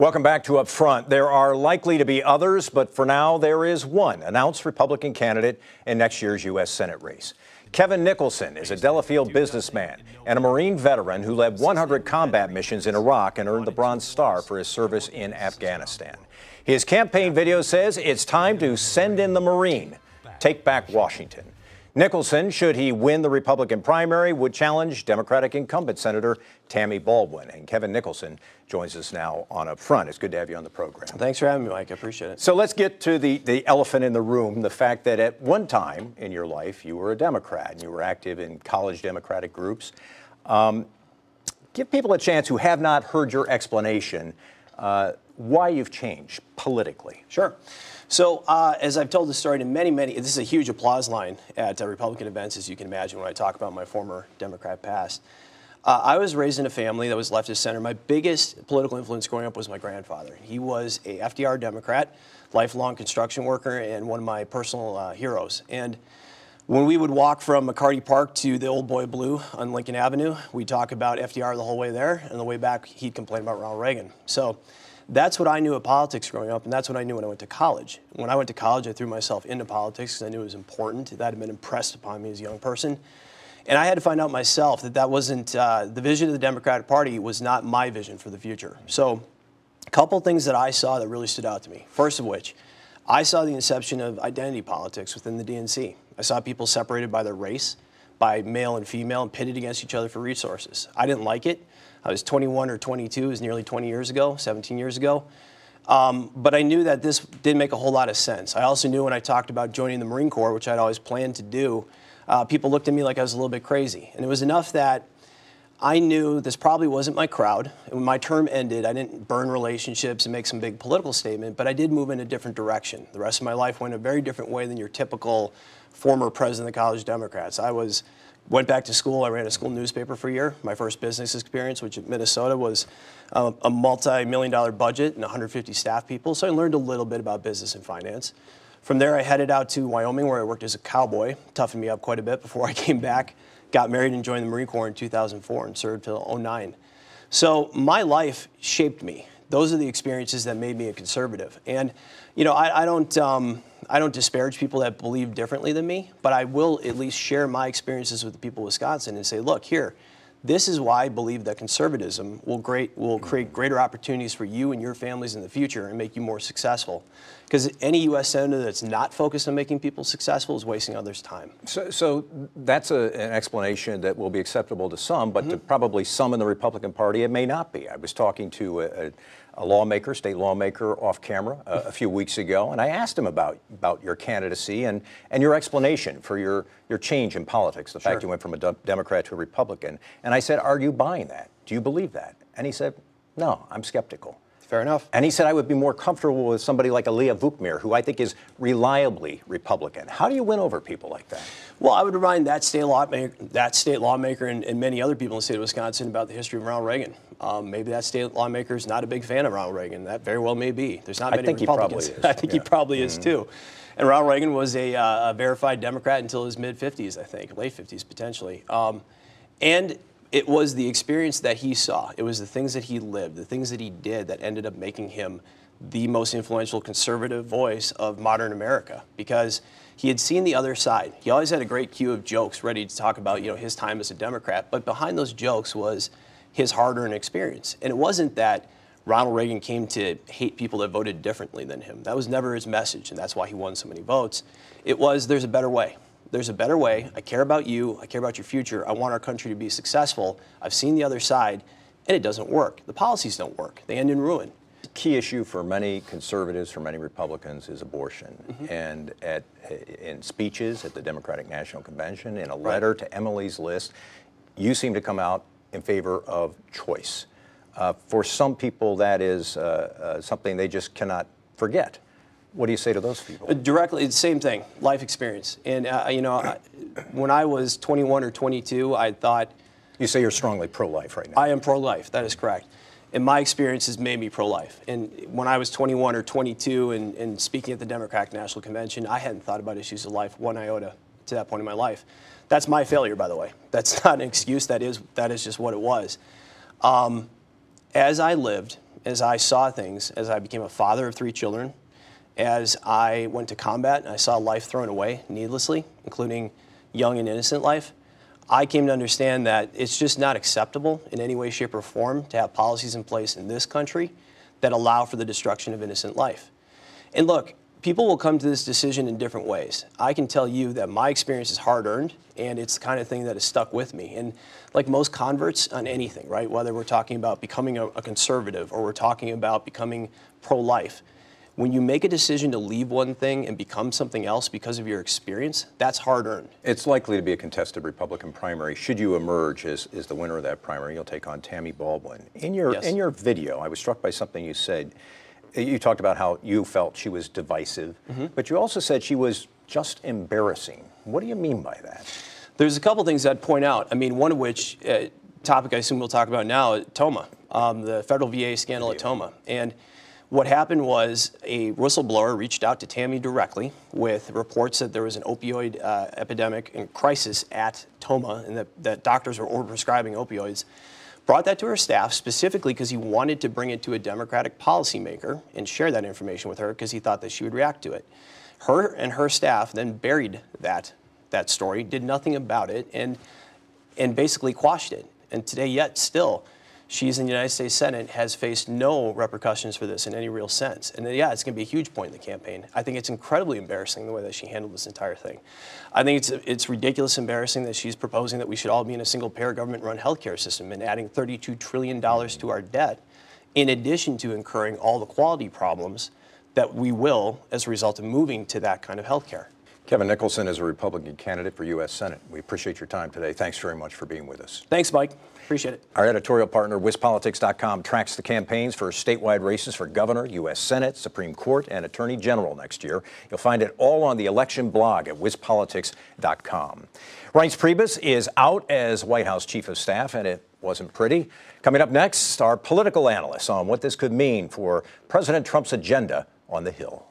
Welcome back to Up Front. There are likely to be others, but for now, there is one announced Republican candidate in next year's U.S. Senate race. Kevin Nicholson is a Delafield businessman and a Marine veteran who led 100 combat missions in Iraq and earned the Bronze Star for his service in Afghanistan. His campaign video says it's time to send in the Marine, take back Washington. Nicholson, should he win the Republican primary, would challenge Democratic incumbent Senator Tammy Baldwin. And Kevin Nicholson joins us now on Up Front. It's good to have you on the program. Thanks for having me, Mike. I appreciate it. So let's get to the elephant in the room, the fact that at one time in your life you were a Democrat and you were active in college Democratic groups. Give people a chance who have not heard your explanation why you've changed politically. Sure. So as I've told the story to many, this is a huge applause line at Republican events, as you can imagine, when I talk about my former Democrat past. I was raised in a family that was leftist center. My biggest political influence growing up was my grandfather. He was a FDR Democrat, lifelong construction worker, and one of my personal heroes. And when we would walk from McCarty Park to the Old Boy Blue on Lincoln Avenue, we'd talk about FDR the whole way there, and the way back, he'd complain about Ronald Reagan. So that's what I knew of politics growing up, and that's what I knew when I went to college. When I went to college, I threw myself into politics because I knew it was important. That had been impressed upon me as a young person. And I had to find out myself that that wasn't, the vision of the Democratic Party was not my vision for the future. So a couple things that I saw that really stood out to me. First of which, I saw the inception of identity politics within the DNC. I saw people separated by their race, by male and female, and pitted against each other for resources. I didn't like it. I was 21 or 22, it was nearly 20 years ago, 17 years ago. But I knew that this didn't make a whole lot of sense. I also knew when I talked about joining the Marine Corps, which I'd always planned to do, people looked at me like I was a little bit crazy. And it was enough that I knew this probably wasn't my crowd. And when my term ended, I didn't burn relationships and make some big political statement, but I did move in a different direction. The rest of my life went a very different way than your typical former president of the College Democrats. Went back to school. I ran a school newspaper for a year. My first business experience, which at Minnesota was a multi-million-dollar budget and 150 staff people. So I learned a little bit about business and finance. From there, I headed out to Wyoming, where I worked as a cowboy. Toughened me up quite a bit before I came back. Got married and joined the Marine Corps in 2004 and served till 2009. So my life shaped me. Those are the experiences that made me a conservative. And you know, I don't disparage people that believe differently than me, but I will at least share my experiences with the people of Wisconsin and say, look, here, this is why I believe that conservatism will create greater opportunities for you and your families in the future and make you more successful. Because any U.S. senator that's not focused on making people successful is wasting others' time. So that's an explanation that will be acceptable to some, but to probably some in the Republican Party, it may not be. I was talking to a lawmaker, state lawmaker, off camera a few weeks ago, and I asked him about your candidacy and your explanation for your change in politics, the fact you went from a Democrat to a Republican. And I said, are you buying that? Do you believe that? And he said, no, I'm skeptical. Fair enough. And he said, I would be more comfortable with somebody like Leah Vukmir, who I think is reliably Republican. How do you win over people like that? Well, I would remind that state lawmaker and many other people in the state of Wisconsin about the history of Ronald Reagan. Maybe that state lawmaker is not a big fan of Ronald Reagan. That very well may be. There's not many Republicans. I think he probably is too. And Ronald Reagan was a verified Democrat until his mid-50s, I think, late 50s potentially. And it was the experience that he saw. It was the things that he lived, the things that he did that ended up making him the most influential conservative voice of modern America, because he had seen the other side. He always had a great queue of jokes ready to talk about, you know, his time as a Democrat, but behind those jokes was his hard-earned experience. And it wasn't that Ronald Reagan came to hate people that voted differently than him. That was never his message, and that's why he won so many votes. It was, there's a better way. There's a better way. I care about you. I care about your future. I want our country to be successful. I've seen the other side, and it doesn't work. The policies don't work. They end in ruin. The key issue for many conservatives, for many Republicans, is abortion. And in speeches at the Democratic National Convention, in a letter to Emily's List, you seem to come out in favor of choice. For some people, that is something they just cannot forget. What do you say to those people? Directly, it's the same thing, life experience. And, you know, when I was 21 or 22, I thought... You say you're strongly pro-life right now. I am pro-life, that is correct. And my experience has made me pro-life. And when I was 21 or 22 and speaking at the Democratic National Convention, I hadn't thought about issues of life one iota to that point in my life. That's my failure, by the way. That's not an excuse. That is just what it was. As I lived as I saw things, as I became a father of 3 children, as I went to combat and I saw life thrown away needlessly, including young and innocent life, I came to understand that it's just not acceptable in any way, shape, or form to have policies in place in this country that allow for the destruction of innocent life. And look, people will come to this decision in different ways. I can tell you that my experience is hard-earned, and it's the kind of thing that has stuck with me. And like most converts on anything, right, whether we're talking about becoming a conservative or we're talking about becoming pro-life, when you make a decision to leave one thing and become something else because of your experience, that's hard-earned. It's likely to be a contested Republican primary. Should you emerge as the winner of that primary, you'll take on Tammy Baldwin. In your video, I was struck by something you said. You talked about how you felt she was divisive, but you also said she was just embarrassing. What do you mean by that? There's a couple things I'd point out. I mean, one of which, topic I assume we'll talk about now, TOMA, the federal VA scandal at TOMA. And what happened was a whistleblower reached out to Tammy directly with reports that there was an opioid epidemic and crisis at TOMA and that doctors were overprescribing opioids. Brought that to her staff specifically because he wanted to bring it to a Democratic policymaker and share that information with her because he thought that she would react to it. Her and her staff then buried that story, did nothing about it, and basically quashed it. And today, yet still, she's in the United States Senate, has faced no repercussions for this in any real sense. And yeah, it's going to be a huge point in the campaign. I think it's incredibly embarrassing the way that she handled this entire thing. I think it's ridiculous embarrassing that she's proposing that we should all be in a single-payer government-run healthcare system and adding $32 trillion to our debt, in addition to incurring all the quality problems that we will as a result of moving to that kind of healthcare. Kevin Nicholson is a Republican candidate for U.S. Senate. We appreciate your time today. Thanks very much for being with us. Thanks, Mike. Appreciate it. Our editorial partner, WisPolitics.com, tracks the campaigns for statewide races for governor, U.S. Senate, Supreme Court, and Attorney General next year. You'll find it all on the election blog at WisPolitics.com. Reince Priebus is out as White House Chief of Staff, and it wasn't pretty. Coming up next, our political analysts on what this could mean for President Trump's agenda on the Hill.